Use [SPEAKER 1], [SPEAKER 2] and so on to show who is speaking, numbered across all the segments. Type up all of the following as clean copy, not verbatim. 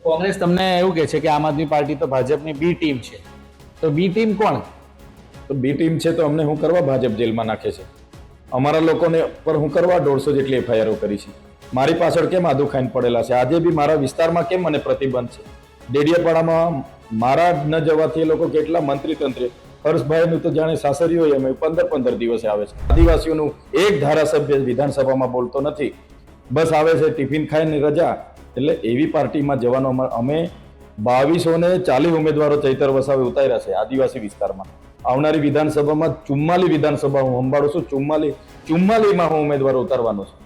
[SPEAKER 1] કોંગ્રેસ તમને એવું કહે છે કે આમ આદમી પાર્ટી તો ભાજપની બી ટીમ છે, તો બી ટીમ કોણ?
[SPEAKER 2] તો બી ટીમ છે તો અમને હું કરવા ભાજપ જેલમાં નાખે છે? અમારા લોકોને પર હું કરવા 150 જેટલી એફઆઈઆરો કરી છે? મારી પાછળ કેમ આદુ ખાઈને પડેલા છે? આજે બી મારા વિસ્તારમાં કેમ મને પ્રતિબંધ છે? ડેડિયાપાડામાં મારા ન જવાથી એ લોકો કેટલા મંત્રી તંત્રી, હર્ષભાઈનું તો જાણે સાસરીઓ એમ 15 દિવસે આવે છે. આદિવાસીઓનું એક ધારાસભ્ય વિધાનસભામાં બોલતો નથી, બસ આવે છે ટિફિન ખાઈને રજા. એટલે એવી પાર્ટીમાં જવાનો અમે 2240 ઉમેદવારો ચૈતર વસાવે ઉતાર્યા છે આદિવાસી વિસ્તારમાં. આવનારી વિધાનસભામાં 44 વિધાનસભા હું સંભાળું છું. 44માં હું ઉમેદવારો ઉતારવાનો છું.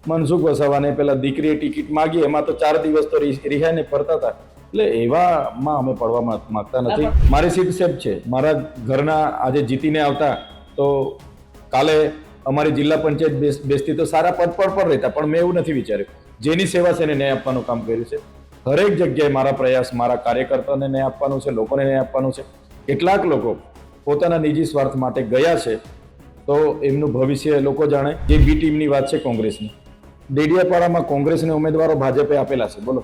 [SPEAKER 2] મનસુખ વસાવાને પેલા દીકરીએ ટિકિટ માગી, એમાં તો 4 દિવસ તો રિહાઈને ફરતા હતા. એટલે એવામાં અમે પડવા માંગતા નથી. મારી સીટ સેફ છે. મારા ઘરના આજે જીતીને આવતા તો કાલે અમારી જિલ્લા પંચાયત બેસતી તો સારા પદ પર રહેતા, પણ મેં એવું નથી વિચાર્યું. જેની સેવા છે એને ન્યાય આપવાનું કામ કર્યું છે. હરેક જગ્યાએ મારા પ્રયાસ, મારા કાર્યકર્તાઓને ન્યાય આપવાનું છે, લોકોને ન્યાય આપવાનું છે. કેટલાક લોકો પોતાના નિજી સ્વાર્થ માટે ગયા છે તો એમનું ભવિષ્ય લોકો જાણે. જે બી ટીમની વાત છે કોંગ્રેસની, ડેડિયાપાડામાં કોંગ્રેસના ઉમેદવારો ભાજપે આપેલા છે. બોલો,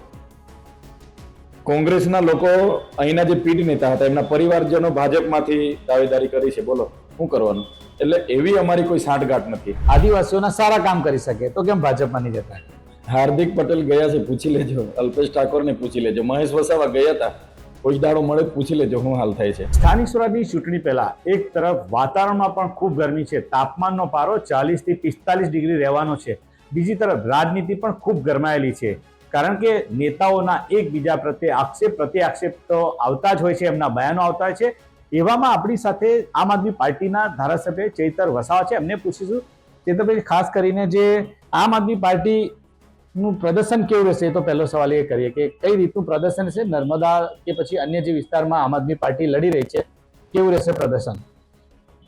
[SPEAKER 2] કોંગ્રેસના લોકો અહીંના જે પીઢ નેતા હતા એમના પરિવારજનો ભાજપમાંથી દાવેદારી કરી છે. બોલો, શું કરવાનું? એટલે એવી અમારી કોઈ સાંઠગાંઠ નથી.
[SPEAKER 1] આદિવાસીઓના સારા કામ કરી શકે તો કેમ ભાજપમાં નહીં જતા?
[SPEAKER 2] હાર્દિક પટેલ ગયા છે, પૂછી લેજો. અલ્પેશ ઠાકોરને પૂછી લેજો. મહેશ વસાવા ગયા હતા, કોઈ દાડો મળે પૂછી લેજો શું હાલ થાય છે.
[SPEAKER 1] સ્થાનિક સ્વરાજની ચૂંટણી પહેલા એક તરફ વાતાવરણમાં પણ ખૂબ ગરમી છે, તાપમાનનો પારો 40 થી 45 ડિગ્રી રહેવાનો છે. બીજી તરફ રાજનીતિ પણ ખૂબ ગરમાયેલી છે, કારણ કે નેતાઓના એકબીજા પ્રત્યે આક્ષેપ તો આવતા જ હોય છે, એમના બયાનો આવતા હોય છે. એવામાં આપણી સાથે આમ આદમી પાર્ટીના ધારાસભ્ય ચૈતર વસાવા છે. એમને પૂછીશું, ચૈતરભાઈ, ખાસ કરીને જે આમ આદમી પાર્ટી નું પ્રદર્શન કેવું રહેશે, તો પહેલો સવાલ એ કરીએ કે કઈ રીતનું પ્રદર્શન છે? નર્મદા કે પછી અન્ય જે વિસ્તારમાં આમ આદમી પાર્ટી લડી રહી છે, કેવું રહેશે પ્રદર્શન?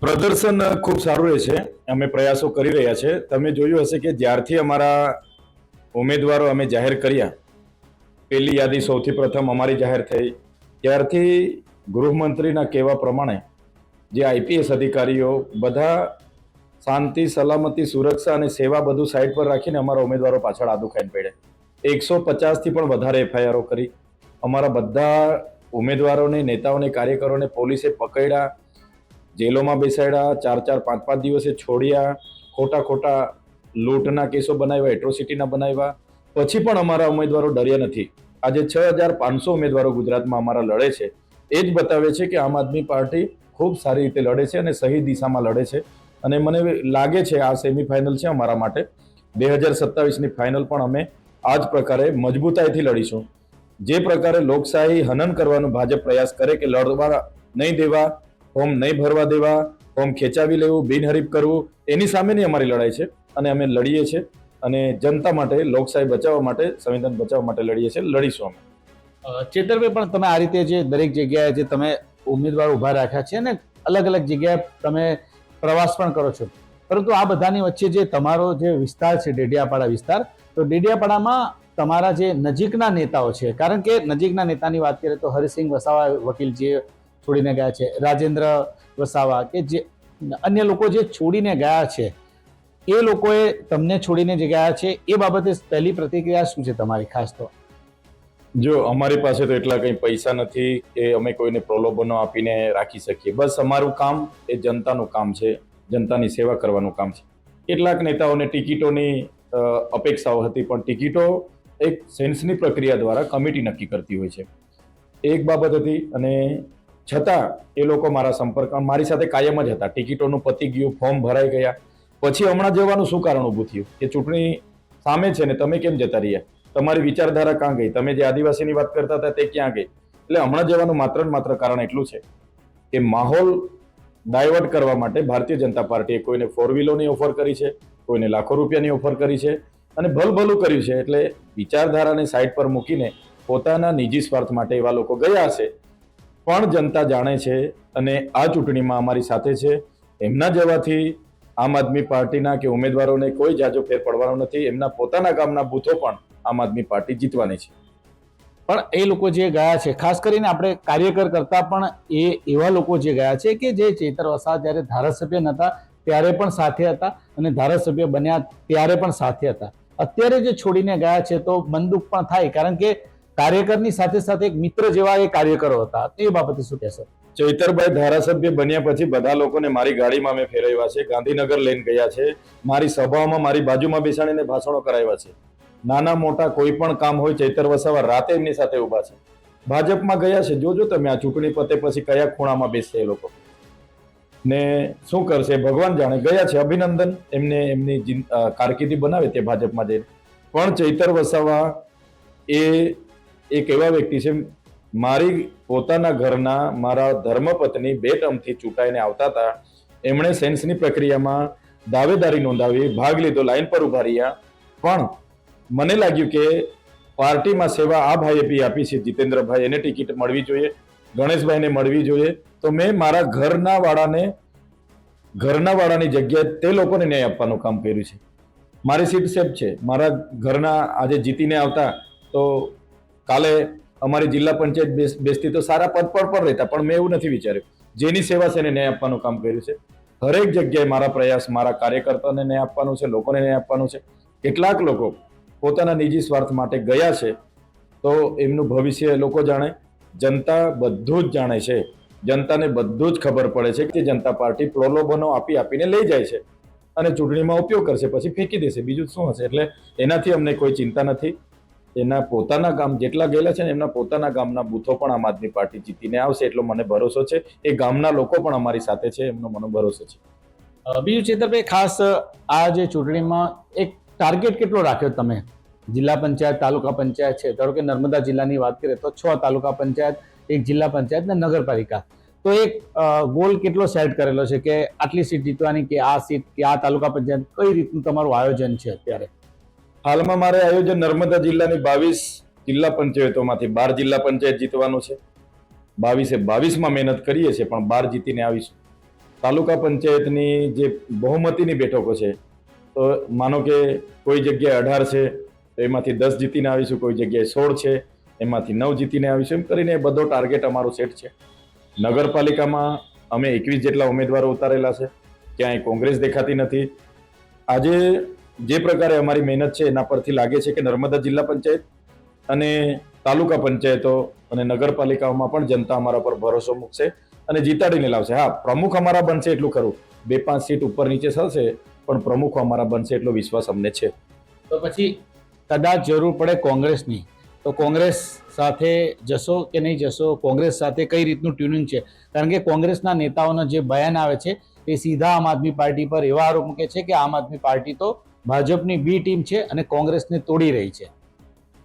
[SPEAKER 2] પ્રદર્શન ખૂબ સારું રહેશે. અમે પ્રયાસો કરી રહ્યા છે. તમે જોયું હશે કે જ્યારથી અમારા ઉમેદવારો અમે જાહેર કર્યા, પહેલી યાદી સૌથી પ્રથમ અમારી જાહેર થઈ, ત્યારથી ગૃહમંત્રીના કહેવા પ્રમાણે જે આઈપીએસ અધિકારીઓ બધા શાંતિ, સલામતી, સુરક્ષા અને સેવા બધું સાઈડ પર રાખીને અમારા ઉમેદવારો પાછળ આદુ ખાઈને પડ્યા. 150 થી પણ વધારે એફઆઈઆરો કરી. અમારા બધા ઉમેદવારોને, નેતાઓને, કાર્યકરોને પોલીસે પકડ્યા, જેલોમાં બેસાડ્યા, 4-4, 5-5 દિવસે છોડ્યા, ખોટા લૂંટના કેસો બનાવ્યા, એટ્રોસિટીના બનાવ્યા. પછી પણ અમારા ઉમેદવારો ડર્યા નથી. આજે 6500 ઉમેદવારો ગુજરાતમાં અમારા લડે છે. એ જ બતાવે છે કે આમ આદમી પાર્ટી ખૂબ સારી રીતે લડે છે અને સહી દિશામાં લડે છે. અને મને લાગે છે આ સેમીફાઇનલ છે અમારા માટે. 2027ની ફાઇનલ પણ અમે આ જ પ્રકારે મજબૂતાઈથી લડીશું. જે પ્રકારે લોકશાહી હનન કરવાનો ભાજપ પ્રયાસ કરે કે લડવા નહીં દેવા, ફોર્મ નહીં ભરવા દેવા, ફોર્મ ખેંચાવી લેવું, બિનહરીફ કરવું, એની સામેની અમારી લડાઈ છે અને અમે લડીએ છીએ. અને જનતા માટે, લોકશાહી બચાવવા માટે, સંવિધાન બચાવવા માટે લડીએ છીએ, લડીશું અમે.
[SPEAKER 1] ચેતરભાઈ, પણ તમે આ રીતે જે દરેક જગ્યાએ જે તમે ઉમેદવાર ઉભા રાખ્યા છે અને અલગ અલગ જગ્યાએ તમે પ્રવાસ પણ કરો છો, પરંતુ આ બધાની વચ્ચે જે તમારો જે વિસ્તાર છે ડેડિયાપાડા વિસ્તાર, તો ડેડિયાપાડામાં તમારા જે નજીકના નેતાઓ છે, કારણ કે નજીકના નેતાની વાત કરીએ તો હરિસિંહ વસાવા વકીલ જે છોડીને ગયા છે, રાજેન્દ્ર વસાવા કે જે અન્ય લોકો જે છોડીને ગયા છે, એ લોકોએ તમને છોડીને જે ગયા છે એ બાબતે પહેલી પ્રતિક્રિયા શું છે તમારી? ખાસ તો
[SPEAKER 2] જો અમારી પાસે તો એટલા કંઈ પૈસા નથી કે અમે કોઈને પ્રલોભનો આપીને રાખી શકીએ. બસ અમારું કામ એ જનતાનું કામ છે, જનતાની સેવા કરવાનું કામ છે. કેટલાક નેતાઓને ટિકિટોની અપેક્ષાઓ હતી, પણ ટિકિટો એક સેન્સની પ્રક્રિયા દ્વારા કમિટી નક્કી કરતી હોય છે. એક બાબત હતી અને છતાં એ લોકો મારા સંપર્કમાં મારી સાથે કાયમ જ હતા. ટિકિટોનું પતી ગયું, ફોર્મ ભરાઈ ગયા, પછી હમણાં જવાનું શું કારણ ઊભું થયું કે ચૂંટણી સામે છે ને તમે કેમ જતા રહ્યા? તમારી વિચારધારા ક્યાં ગઈ? તમે જે આદિવાસીની વાત કરતા હતા તે ક્યાં ગઈ? એટલે હમણાં જવાનું માત્ર ને માત્ર કારણ એટલું છે કે માહોલ ડાયવર્ટ કરવા માટે ભારતીય જનતા પાર્ટીએ કોઈને 4 વ્હીલોની ઓફર કરી છે, કોઈને લાખો રૂપિયાની ઓફર કરી છે અને ભલભલું કર્યું છે. એટલે વિચારધારાને સાઈડ પર મૂકીને પોતાના નિજી સ્વાર્થ માટે એવા લોકો ગયા હશે, પણ જનતા જાણે છે અને આ ચૂંટણીમાં અમારી સાથે છે. એમના જવાથી આમ આદમી પાર્ટીના કે ઉમેદવારોને કોઈ જાજો ફેર પડવાનો નથી. એમના પોતાના ગામના બૂથો પણ આમ આદમી પાર્ટી જીતવાની છે.
[SPEAKER 1] પણ એ લોકો જે ગયા છે, ખાસ કરીને આપણે કાર્યકર કરતા પણ એવા લોકો જે ગયા છે કે જે ચૈતર વસાવા જ્યારે ધારાસભ્ય નહોતા ત્યારે પણ સાથે હતા અને ધારાસભ્ય બન્યા ત્યારે પણ સાથે હતા. અત્યારે જે છોડીને ગયા છે તો મન દુઃખ પણ થાય, કારણ કે કાર્યકરની સાથે સાથે એક મિત્ર જેવા એ કાર્યકરો હતા, એ બાબતે શું કહેશો?
[SPEAKER 2] ચૈતરભાઈ ધારાસભ્ય બન્યા પછી બધા લોકોને મારી ગાડીમાં મેં ફેરવ્યા છે, ગાંધીનગર લઈને ગયા છે, મારી સભાઓમાં મારી બાજુમાં બેસાડીને ભાષણો કરાવ્યા છે. નાના મોટા કોઈ પણ કામ હોય ચૈતર વસાવા રાતે એમની સાથે ઉભા છે. ભાજપમાં ગયા છે, જોજો તમે આ ચૂંટણી પતે પછી કયા ખૂણામાં બેસશે એ લોકો ને શું કરશે ભગવાન જાણે. ગયા છે, અભિનંદન એમને, એમની કારકિર્દી બનાવે તે ભાજપમાં જઈને. પણ ચૈતર વસાવા એ એક એવા વ્યક્તિ છે, મારી પોતાના ઘરના મારા ધર્મપત્ની 2 ટર્મથી ચૂંટાઈને આવતા હતા, એમણે સેન્સની પ્રક્રિયામાં દાવેદારી નોંધાવી, ભાગ લીધો, લાઈન પર ઉભા રહ્યા. પણ મને લાગ્યું કે પાર્ટીમાં સેવા આ ભાઈએ બી આપી છે, જીતેન્દ્રભાઈ, એને ટિકિટ મળવી જોઈએ, ગણેશભાઈને મળવી જોઈએ. તો મેં મારા ઘરના વાળાની જગ્યાએ તે લોકોને ન્યાય આપવાનું કામ કર્યું છે. મારી સીટ સેફ છે, મારા ઘરના આજે જીતીને આવતા તો કાલે અમારી જિલ્લા પંચાયત બેસતી તો સારા પદ પર રહેતા. પણ મેં એવું નથી વિચાર્યું, જેની સેવા છે એને ન્યાય આપવાનું કામ કર્યું છે. હરેક જગ્યાએ મારા પ્રયાસ, મારા કાર્યકર્તાઓને ન્યાય આપવાનું છે, લોકોને ન્યાય આપવાનું છે. કેટલાક લોકો પોતાના નિજી સ્વાર્થ માટે ગયા છે, તો એમનું ભવિષ્ય લોકો જાણે, જનતા બધું જ જાણે છે. જનતાને બધું જ ખબર પડે છે કે જનતા પાર્ટી પ્રલોભનો આપીને લઈ જાય છે અને ચૂંટણીમાં ઉપયોગ કરશે, પછી ફેંકી દેશે, બીજું શું હશે. એટલે એનાથી અમને કોઈ ચિંતા નથી. એના પોતાના ગામ જેટલા ગયેલા છે ને, એમના પોતાના ગામના બૂથો પણ આમ આદમી પાર્ટી જીતીને આવશે એટલો મને ભરોસો છે. એ ગામના લોકો પણ અમારી સાથે છે, એમનો મને ભરોસો છે.
[SPEAKER 1] બીજું ચેતરભાઈ, ખાસ આ જે ચૂંટણીમાં એક ટાર્ગેટ કેટલો રાખ્યો તમે? જિલ્લા પંચાયત, તાલુકા પંચાયત છે, ધારો કે નર્મદા જિલ્લાની વાત કરીએ તો 6 તાલુકા પંચાયત, 1 જિલ્લા પંચાયત ને નગરપાલિકા, તો એક ગોલ કેટલો સેટ કરેલો છે કે આટલી સીટ જીતવાની, કે આ સીટ, કે આ તાલુકા પંચાયત, કઈ રીતનું તમારું આયોજન છે અત્યારે?
[SPEAKER 2] હાલમાં મારે આયોજન નર્મદા જિલ્લાની 22 જિલ્લા પંચાયતોમાંથી 12 જિલ્લા પંચાયત જીતવાનું છે. 22માં મહેનત કરીએ છીએ, પણ 12 જીતીને આવીશું. તાલુકા પંચાયતની જે બહુમતીની બેઠકો છે, તો માનો કે કોઈ જગ્યાએ 18 છે તો એમાંથી 10 જીતીને આવીશું, કોઈ જગ્યાએ 16 છે એમાંથી 9 જીતીને આવીશું. એમ કરીને બધો ટાર્ગેટ અમારો સેટ છે. નગરપાલિકામાં અમે 21 જેટલા ઉમેદવારો ઉતારેલા છે, ક્યાંય કોંગ્રેસ દેખાતી નથી. આજે જે પ્રકારે અમારી મહેનત છે એના પરથી લાગે છે કે નર્મદા જિલ્લા પંચાયત અને તાલુકા પંચાયતો અને નગરપાલિકાઓમાં પણ જનતા અમારા પર ભરોસો મૂકશે અને જીતાડીને લાવશે. હા, પ્રમુખ અમારા બનશે એટલું ખરું, 2-5 સીટ ઉપર નીચે થશે, પણ પ્રમુખ અમારા બનશે એટલો વિશ્વાસ અમને છે.
[SPEAKER 1] તો પછી કદાચ જરૂર પડે કોંગ્રેસની, તો કોંગ્રેસ સાથે જશો કે નહીં જશો? કોંગ્રેસ સાથે કઈ રીતનું ટ્યુનિંગ છે? કારણ કે કોંગ્રેસના નેતાઓના જે બયાન આવે છે એ સીધા આમ આદમી પાર્ટી પર એવા આરોપ મૂકે છે કે આમ આદમી પાર્ટી તો ભાજપની બી ટીમ છે અને કોંગ્રેસને તોડી રહી છે.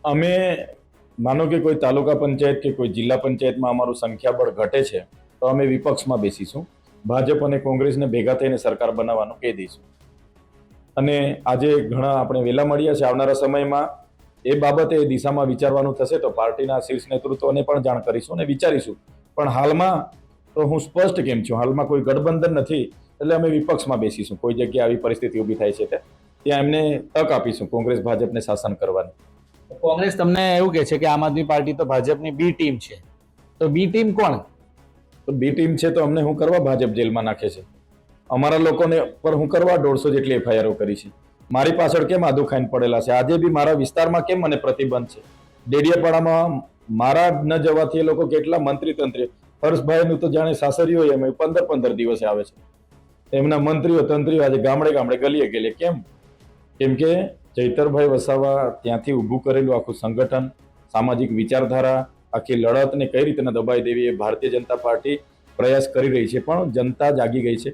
[SPEAKER 2] અમે માનો કે કોઈ તાલુકા પંચાયત કે કોઈ જિલ્લા પંચાયતમાં અમારું સંખ્યાબળ ઘટે છે તો અમે વિપક્ષમાં બેસીશું, ભાજપ અને કોંગ્રેસને ભેગા થઈને સરકાર બનાવવાનું કહી દઈશું. અને આજે ઘણા આપણે વેલા મળ્યા છે. આવનારા સમયમાં એ બાબતે એ દિશામાં વિચારવાનું થશે તો પાર્ટીના શીર્ષ નેતૃત્વને પણ જાણ કરીશું અને વિચારીશું. પણ હાલમાં તો હું સ્પષ્ટ કેમ છું, હાલમાં કોઈ ગઠબંધન નથી, એટલે અમે વિપક્ષમાં બેસીશું. કોઈ જગ્યાએ આવી પરિસ્થિતિ ઊભી થાય છે ત્યાં એમને તક આપીશું કોંગ્રેસ ભાજપને શાસન કરવાની.
[SPEAKER 1] કોંગ્રેસ તમને એવું કહે છે કે આમ આદમી પાર્ટી તો ભાજપની બી ટીમ છે, તો બી ટીમ કોણ?
[SPEAKER 2] તો બી ટીમ છે તો અમને હું કરવા ભાજપ જેલમાં નાખે છે? અમારા લોકોને પર હું કરવા 150 જેટલી એફઆઈઆરો કરી છે? મારી પાછળ કેમ આદુ ખાઈને પડેલા છે? આજે બી મારા વિસ્તારમાં કેમ મને પ્રતિબંધ છે? ડેડિયાપાડામાં મારા ન જવાથી એ લોકો કેટલા મંત્રી તંત્રી, હર્ષભાઈનું તો જાણે સાસરીઓ એમ 15 દિવસે આવે છે. એમના મંત્રીઓ તંત્રીઓ આજે ગામડે ગલીએ ગયેલે. કેમ? કેમ કે ચૈતરભાઈ વસાવા ત્યાંથી ઊભું કરેલું આખું સંગઠન, સામાજિક વિચારધારા, આખી લડતને કઈ રીતના દબાઈ દેવી એ ભારતીય જનતા પાર્ટી પ્રયાસ કરી રહી છે. પણ જનતા જાગી ગઈ છે,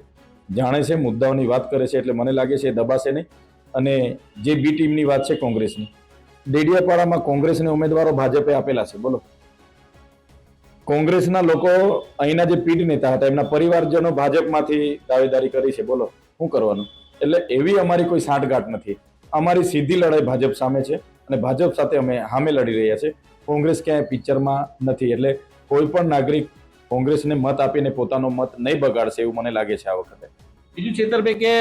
[SPEAKER 2] જાણે છે, મુદ્દાઓની વાત કરે છે, એટલે મને લાગે છે એ દબાશે નહીં. અને જે બી ટીમની વાત છે કોંગ્રેસની, ડેડિયાપાડામાં કોંગ્રેસને ઉમેદવારો ભાજપે આપેલા છે. બોલો, કોંગ્રેસના લોકો અહીંના જે પીઢ નેતા હતા એમના પરિવારજનો ભાજપમાંથી દાવેદારી કરી છે. બોલો, શું કરવાનું? એટલે એવી અમારી કોઈ સાંઠગાંઠ નથી. અમારી સીધી લડાઈ ભાજપ સામે છે અને ભાજપ સાથે અમે સામે લડી રહ્યા છે. કોંગ્રેસ ક્યાંય પિક્ચરમાં નથી. એટલે કોઈ પણ નાગરિક કોંગ્રેસને મત આપીને પોતાનો મત નહીં બગાડશે એવું મને લાગે છે આ વખતે.
[SPEAKER 1] બીજું ચેતરભાઈ કે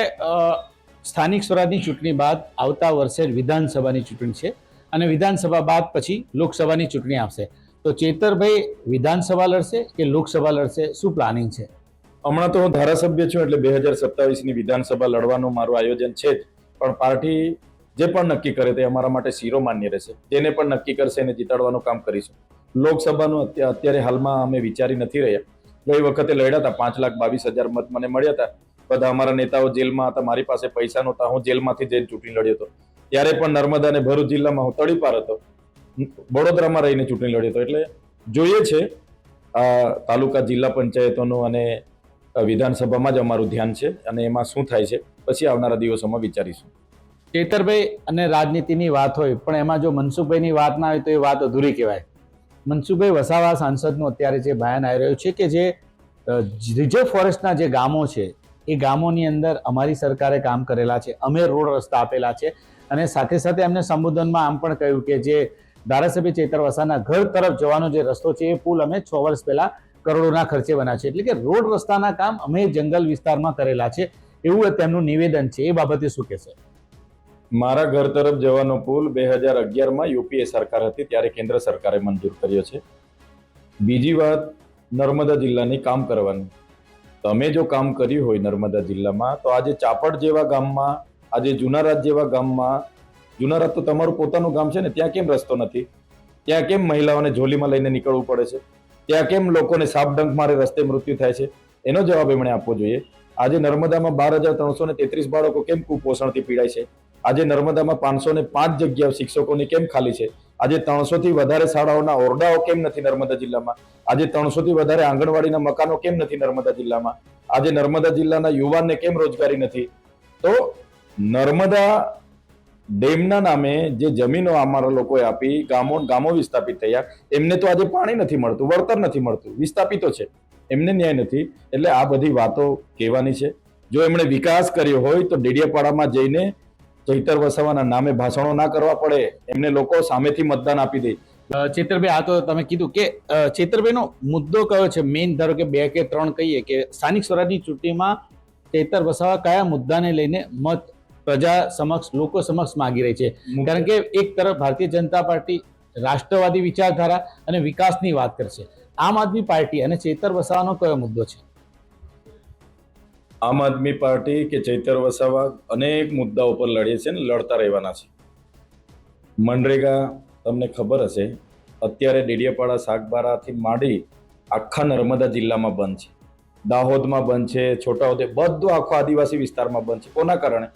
[SPEAKER 1] સ્થાનિક સ્વરાજની ચૂંટણી બાદ આવતા વર્ષે વિધાનસભાની ચૂંટણી છે અને વિધાનસભા બાદ પછી લોકસભાની ચૂંટણી આવશે, તો ચેતરભાઈ વિધાનસભા લડશે કે લોકસભા લડશે? શું પ્લાનિંગ છે?
[SPEAKER 2] હમણાં તો હું ધારાસભ્ય છું એટલે 2027ની વિધાનસભા લડવાનું મારું આયોજન છે જ, પણ પાર્ટી જે પણ નક્કી કરે તે અમારા માટે શિરો માન્ય રહેશે. જેને પણ નક્કી કરશે એને જીતાડવાનું કામ કરીશું. લોકસભાનું અત્યારે હાલમાં અમે વિચારી નથી રહ્યા. ગઈ વખતે લડ્યા હતા 5,22,000 મત મને મળ્યા હતા. બધા અમારા નેતાઓ જેલમાં હતા, મારી પાસે પૈસા નહોતા, હું જેલમાંથી જઈને ચૂંટણી લડ્યો હતો. ત્યારે પણ નર્મદા અને ભરૂચ જિલ્લામાં હું તડીપાર હતો, વડોદરામાં રહીને ચૂંટણી લડ્યો હતો. એટલે જોઈએ છે આ તાલુકા જિલ્લા પંચાયતોનું અને વિધાનસભામાં જ અમારું ધ્યાન છે અને એમાં શું થાય છે પછી આવનારા દિવસોમાં વિચારીશું.
[SPEAKER 1] ચેતરભાઈ અને રાજનીતિની વાત હોય પણ એમાં જો મનસુખભાઈની વાત ના હોય તો એ વાત અધૂરી કહેવાય. મનસુખભાઈ વસાવા સાંસદનું અત્યારે જે બયાન આવી રહ્યું છે કે જે રિઝર્વ ફોરેસ્ટના જે ગામો છે એ ગામોની અંદર અમારી સરકારે કામ કરેલા છે, અમે રોડ રસ્તા આપેલા છે, અને સાથે સાથે એમને સંબોધનમાં આમ પણ કહ્યું કે જે ધારાસભ્ય ચેતર વસાવાના ઘર તરફ જવાનો જે રસ્તો છે એ પુલ અમે 6 વર્ષ પહેલા કરોડોના ખર્ચે બનાવ્યા છે. એટલે કે રોડ રસ્તાના કામ અમે જંગલ વિસ્તારમાં કરેલા છે એવું તેમનું નિવેદન છે. એ બાબતે શું કહેશો?
[SPEAKER 2] મારા ઘર તરફ જવાનો પુલ 2011માં યુપીએ સરકાર હતી ત્યારે કેન્દ્ર સરકારે મંજૂર કર્યો છે. બીજી વાત નર્મદા જિલ્લાની કામ કરવાની. તમે જો કામ કર્યું હોય નર્મદા જિલ્લામાં તો આજે ચાપડ જેવા ગામમાં, આજે જુનારાજ જેવા ગામમાં, જુનારાજ તો તમારું પોતાનું ગામ છે ને, ત્યાં કેમ રસ્તો નથી? ત્યાં કેમ મહિલાઓને ઝોલીમાં લઈને નીકળવું પડે છે? ત્યાં કેમ લોકોને સાપ ડંખ મારે રસ્તે મૃત્યુ થાય છે? એનો જવાબ એમણે આપવો જોઈએ. આજે નર્મદામાં 12,333 બાળકો કેમ કુપોષણથી પીડાય છે? આજે નર્મદામાં 505 જગ્યાઓ શિક્ષકોની કેમ ખાલી છે? આજે 300 થી વધારે શાળાઓના ઓરડાઓ કેમ નથી નર્મદા જિલ્લામાં? આજે 300 થી વધારે આંગણવાડીના મકાનો કેમ નથી નર્મદા જિલ્લામાં? આજે નર્મદા જિલ્લાના યુવાનને કેમ રોજગારી નથી? તો નર્મદા ડેમના નામે જે જમીનો અમારા લોકોએ આપી, ગામો વિસ્થાપિત થયા, એમને તો આજે પાણી નથી મળતું, વળતર નથી મળતું, વિસ્થાપિતો છે, એમને ન્યાય નથી. એટલે આ બધી વાતો કહેવાની છે. જો એમણે વિકાસ કર્યો હોય તો ડેડિયાપાડામાં જઈને ચૈતર વસાવાના નામે ભાષણો ના કરવા પડે, એમને લોકો સામેથી મતદાન આપી દે. ચેતરભાઈ, આ તો તમે કીધું કે ચેતરભાઈનો મુદ્દો કયો છે મેઇન? ધારો કે 2 કે 3 કહીએ કે સ્થાનિક સ્વરાજની ચૂંટણીમાં ચૈતર વસાવા કયા મુદ્દાને લઈને મત પ્રજા સમક્ષ, લોકો સમક્ષ માંગી રહી છે? કારણ કે એક તરફ ભારતીય જનતા પાર્ટી રાષ્ટ્રવાદી વિચારધારા અને વિકાસની વાત કરશે, આમ આદમી પાર્ટી અને ચૈતર વસાવાનો કયો મુદ્દો છે? આમ આદમી પાર્ટી કે ચૈતર વસાવા અનેક મુદ્દાઓ પર લડે છે ને લડતા રહેવાના છે. મનરેગા તમને ખબર હશે, અત્યારે ડેડિયાપાડા, સાગબારાથી માંડી આખા નર્મદા જિલ્લામાં બંધ છે, દાહોદમાં બંધ છે, છોટાઉદેપુર, બધો આખો આદિવાસી વિસ્તારમાં બંધ છે. કોના કારણે?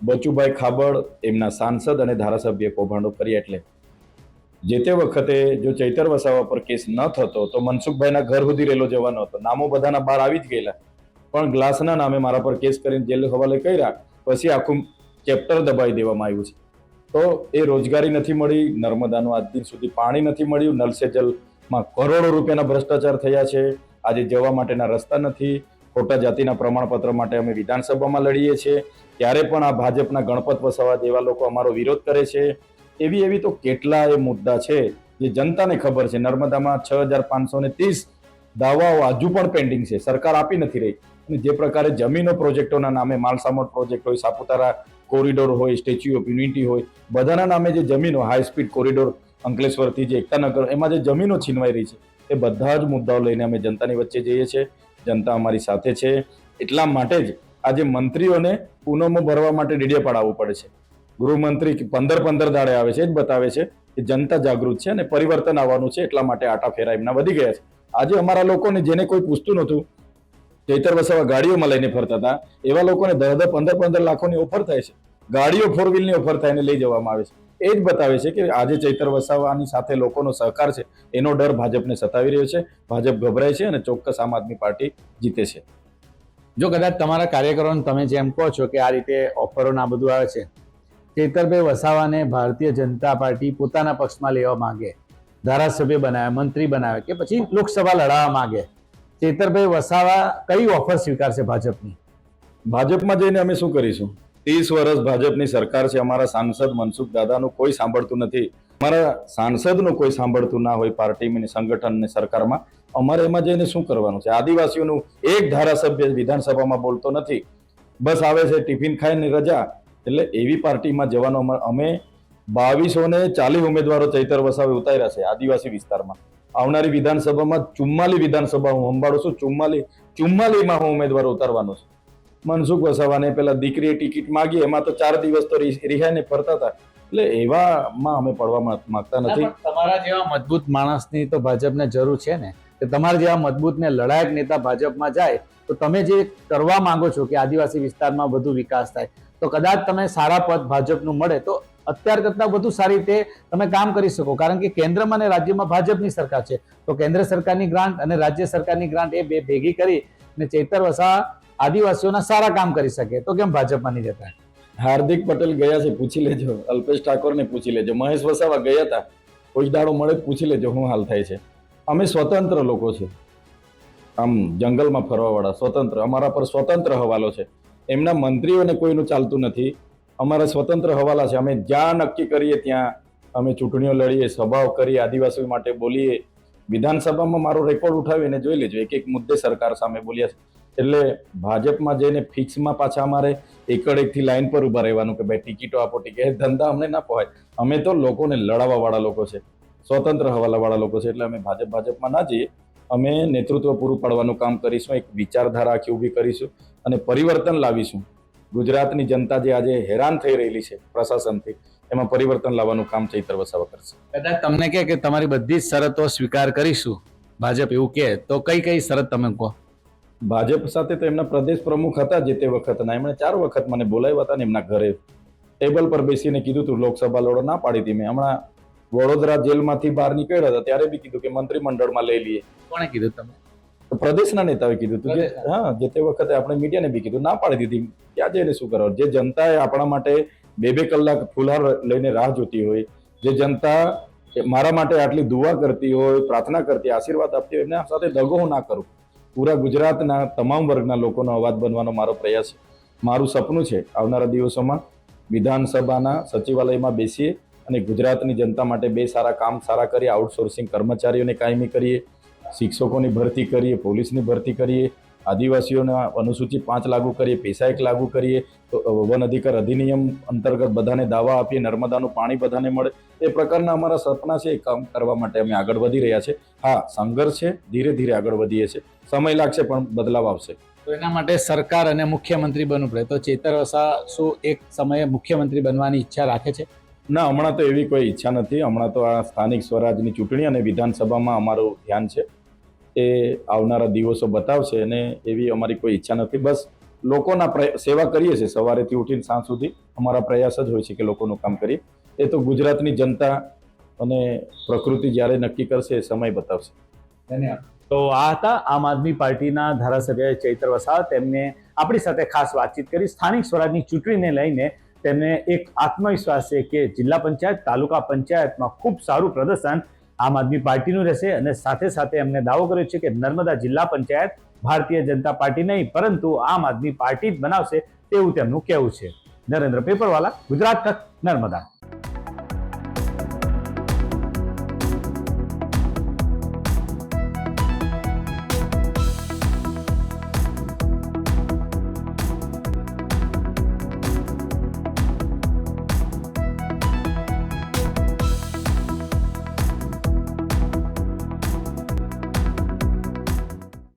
[SPEAKER 2] બચુભાઈ ખાબડ એમના સાંસદ અને ધારાસભ્ય કૌભાંડો કર્યા. એટલે જે તે વખતે જો ચૈતર વસાવા પર કેસ ન થતો તો મનસુખભાઈના ઘર સુધી રેલો જવાનો હતો. નામો બધાના બહાર આવી જ ગયેલા, પણ ગ્લાસના નામે મારા પર કેસ કરીને જેલ હવાલે કર્યા, પછી આખું ચેપ્ટર દબાવી દેવામાં આવ્યું છે. તો એ રોજગારી નથી મળી, નર્મદાનું આજ દિન સુધી પાણી નથી મળ્યું, નલ સે જલમાં કરોડો રૂપિયાના ભ્રષ્ટાચાર થયા છે. આજે જવા માટેના રસ્તા નથી. ખોટા જાતિના પ્રમાણપત્ર માટે અમે વિધાનસભામાં લડીએ છીએ, ત્યારે પણ આ ભાજપના ગણપત વસાવા જેવા લોકો અમારો વિરોધ કરે છે. એવી તો કેટલાય મુદ્દા છે જે જનતાને ખબર છે. નર્મદામાં 6,530 દાવાઓ હજુ પણ પેન્ડિંગ છે, સરકાર આપી નથી રહી. અને જે પ્રકારે જમીનો પ્રોજેક્ટોના નામે, માલસામોટ પ્રોજેક્ટ હોય, સાપુતારા કોરિડોર હોય, સ્ટેચ્યુ ઓફ યુનિટી હોય, બધાના નામે જે જમીનો, હાઈ સ્પીડ કોરિડોર અંકલેશ્વરથી જે એકતાનગર, એમાં જે જમીનો છીનવાઈ રહી છે, એ બધા જ મુદ્દાઓ લઈને અમે જનતાની વચ્ચે જઈએ છીએ. જનતા અમારી સાથે છે. એટલા માટે જ આજે મંત્રીઓને પૂનમો ભરવા માટે ડેડિયાપાડા આવવું પડે છે. ગૃહમંત્રી 15 દાડે આવે છે, એ જ બતાવે છે કે જનતા જાગૃત છે અને પરિવર્તન આવવાનું છે. એટલા માટે આટા ફેરા એમના વધી ગયા છે. આજે અમારા લોકોને, જેને કોઈ પૂછતું નહોતું, ચૈતર વસાવા ગાડીઓમાં લઈને ફરતા હતા, એવા લોકોને 10-15 લાખોની ઓફર થાય છે, ગાડીઓ 4 વ્હીલની ઓફર થાય લઈ જવામાં આવે છે. એ જ બતાવે છે કે આજે ચૈતર વસાવાની સાથે લોકોનો સહકાર છે. એનો ડર ભાજપને સતાવી રહ્યો છે. ભાજપ ગભરાય છે અને ચોક્કસ આમ આદમી પાર્ટી જીતે છે.
[SPEAKER 1] જો કદાચ તમારા કાર્યકરોને તમે જેમ કહો છો કે આ રીતે ઓફરો ના બધું આવે છે, ચૈતરભાઈ વસાવાને ભારતીય જનતા પાર્ટી પોતાના પક્ષમાં લેવા માંગે, ધારાસભ્ય બનાવે, મંત્રી બનાવે કે પછી લોકસભા લડાવવા માંગે, ચૈતરભાઈ વસાવા કઈ ઓફર સ્વીકારશે ભાજપની?
[SPEAKER 2] ભાજપમાં જઈને અમે શું કરીશું? 30 વર્ષ ભાજપની સરકાર છે. અમારા સાંસદ મનસુખ દાદાનું કોઈ સાંભળતું નથી. અમારા સાંસદનું કોઈ સાંભળતું ના હોય પાર્ટી, સંગઠન, સરકારમાં. અમારે એમાં જઈને શું કરવાનું છે? આદિવાસીઓનું એક ધારાસભ્ય વિધાનસભામાં બોલતો નથી, બસ આવે છે ટિફિન ખાઈને રજા. એટલે એવી પાર્ટીમાં જવાનો અમે 2240 ઉમેદવારો ચૈતર વસાવે ઉતાર્યા છે આદિવાસી વિસ્તારમાં. આવનારી વિધાનસભામાં 44 વિધાનસભા હું સંભાળું છું. 44માં હું ઉમેદવારો ઉતારવાનો છું. મનસુખ વસાવાને પેલા દીકરીએ ટિકિટ માગી, એમાં તો 4 દિવસ તો રિહાઈને ફરતા હતા. એટલે એવામાં અમે પડવા માંગતા નથી.
[SPEAKER 1] તમારા જેવા મજબૂત માણસની તો ભાજપને જરૂર છે ને, કે તમારા જેવા મજબૂત ને લડાયક નેતા ભાજપમાં જાય તો તમે જે કરવા માંગો છો કે આદિવાસી વિસ્તારમાં વધુ વિકાસ થાય, તો કદાચ તમે સારા પદ ભાજપનું મળે તો અત્યાર કરતા વધુ સારી રીતે તમે કામ કરી શકો. કારણ કે કેન્દ્રમાં અને રાજ્યમાં ભાજપની સરકાર છે, તો કેન્દ્ર સરકારની ગ્રાન્ટ અને રાજ્ય સરકારની ગ્રાન્ટ એ બે ભેગી કરી અને ચૈતર વસાવા આદિવાસીઓના સારા કામ કરી શકે, તો કેમ ભાજપમાં નહીં જતા?
[SPEAKER 2] હાર્દિક પટેલ ગયા છે, પૂછી લેજો. અલ્પેશ ઠાકોરને પૂછી લેજો. મહેશ વસાવા ગયા હતા, કોઈ દાડો મળે પૂછી લેજો શું હાલ થાય છે. અમે સ્વતંત્ર લોકો છે, આમ જંગલમાં ફરવાવાળા સ્વતંત્ર. અમારા પર સ્વતંત્ર હવાલો છે. એમના મંત્રીઓને કોઈનું ચાલતું નથી. અમારા સ્વતંત્ર હવાલા છે. અમે જ્યાં નક્કી કરીએ ત્યાં અમે ચૂંટણીઓ લડીએ, સભાઓ કરીએ, આદિવાસીઓ માટે બોલીએ. વિધાનસભામાં મારો રેકોર્ડ ઉઠાવીને જોઈ લેજો, એક એક મુદ્દે સરકાર સામે બોલ્યા છે. એટલે ભાજપમાં જઈને ફિક્સમાં પાછા અમારે એકથી લાઈન પર ઉભા રહેવાનું કે ભાઈ ટિકિટો આપો, ટિકિટ. ધંધા અમને ના પહોંચાય. અમે તો લોકોને લડાવવા વાળા લોકો છે, સ્વતંત્ર હવાલા વાળા લોકો છે. એટલે અમે ભાજપમાં ના જઈએ. અમે નેતૃત્વ પૂરું પાડવાનું કામ કરીશું, એક વિચારધારા આખી ઊભી કરીશું અને પરિવર્તન લાવીશું. ગુજરાતની જનતા જે આજે હેરાન થઈ રહેલી છે પ્રશાસનથી, એમાં પરિવર્તન લાવવાનું કામ ચૈતર વસાવા કરશે.
[SPEAKER 1] કદાચ તમને કે તમારી બધી જ શરતો સ્વીકાર કરીશું, ભાજપ એવું કહે તો કઈ કઈ શરત તમે કહો?
[SPEAKER 2] ભાજપ સાથે તો એમના પ્રદેશ પ્રમુખ હતા જે તે વખતના, એમણે 4 વખત મને બોલાવ્યા હતા ને એમના ઘરે ટેબલ પર બેસીને કીધું તું લોકસભા લડો, ના પાડી હતી મેં. હમણાં વડોદરા જેલમાંથી બહાર નીકળ્યા હતા ત્યારે બી કીધું કે મંત્રીમંડળમાં લઈ લઈએ.
[SPEAKER 1] કોણે કીધું તમે?
[SPEAKER 2] તો પ્રદેશના નેતાએ કીધું હતું. જે તે વખતે આપણે મીડિયાને બી કીધું, ના પાડી દીધી. ક્યાં જઈને શું કરવા? જે જનતાએ આપણા માટે 2-2 કલાક ફુલહાર લઈને રાહ જોતી હોય, જે જનતા મારા માટે આટલી દુઆ કરતી હોય, પ્રાર્થના કરતી, આશીર્વાદ આપતી હોય, એમના સાથે દગો હું ના કરું. પૂરા ગુજરાતના તમામ વર્ગના લોકોનો અવાજ બનવાનો મારો પ્રયાસ છે. મારું સપનું છે આવનારા દિવસોમાં વિધાનસભાના સચિવાલયમાં બેસીએ અને ગુજરાતની જનતા માટે 2 સારા કામ સારા કરીએ. આઉટસોર્સિંગ કર્મચારીઓને કાયમી કરીએ, શિક્ષકોની ભરતી કરીએ, પોલીસની ભરતી કરીએ, આદિવાસીઓના અનુસૂચિત 5 લાગુ કરીએ, પૈસા 1 લાગુ કરીએ, તો વન અધિકાર અધિનિયમ અંતર્ગત બધાને દાવા આપીએ, નર્મદાનું પાણી બધાને મળે. એ પ્રકારના અમારા સપના છે. એ કામ કરવા માટે અમે આગળ વધી રહ્યા છે. હા, સંઘર્ષ છે, ધીરે ધીરે આગળ વધીએ છીએ. સમય લાગશે પણ બદલાવ આવશે.
[SPEAKER 1] તો એના માટે સરકાર અને મુખ્યમંત્રી બનવું પડે, તો ચૈતર વસાવા શું એક સમયે મુખ્યમંત્રી બનવાની ઈચ્છા રાખે છે?
[SPEAKER 2] ના, હમણાં તો એવી કોઈ ઈચ્છા નથી. હમણાં તો આ સ્થાનિક સ્વરાજની ચૂંટણી અને વિધાનસભામાં અમારું ધ્યાન છે. એ આવનારા દિવસો બતાવશે અને એવી અમારી કોઈ ઈચ્છા નથી. બસ લોકોના સેવા કરીએ છીએ સવારેથી ઉઠીને સાંજ સુધી. અમારા પ્રયાસ જ હોય છે કે લોકોનું કામ કરીએ. એ તો ગુજરાતની જનતા અને પ્રકૃતિ જ્યારે નક્કી કરશે એ સમય બતાવશે.
[SPEAKER 1] ધન્યવાદ. તો આ હતા આમ આદમી પાર્ટીના ધારાસભ્ય ચૈતર વસાવા. તેમને આપણી સાથે ખાસ વાતચીત કરી. સ્થાનિક સ્વરાજની ચૂંટણીને લઈને તેમને એક આત્મવિશ્વાસ છે કે જિલ્લા પંચાયત, તાલુકા પંચાયતમાં ખૂબ સારું પ્રદર્શન આમ આદમી પાર્ટીનું રહેશે અને સાથે સાથે એમને દાવો કર્યો છે કે નર્મદા જિલ્લા પંચાયત ભારતીય જનતા પાર્ટી નહીં પરંતુ આમ આદમી પાર્ટી જ બનાવશે તેવું તેમનું કહેવું છે. નરેન્દ્ર પેપરવાલા, ગુજરાત તક, નર્મદા.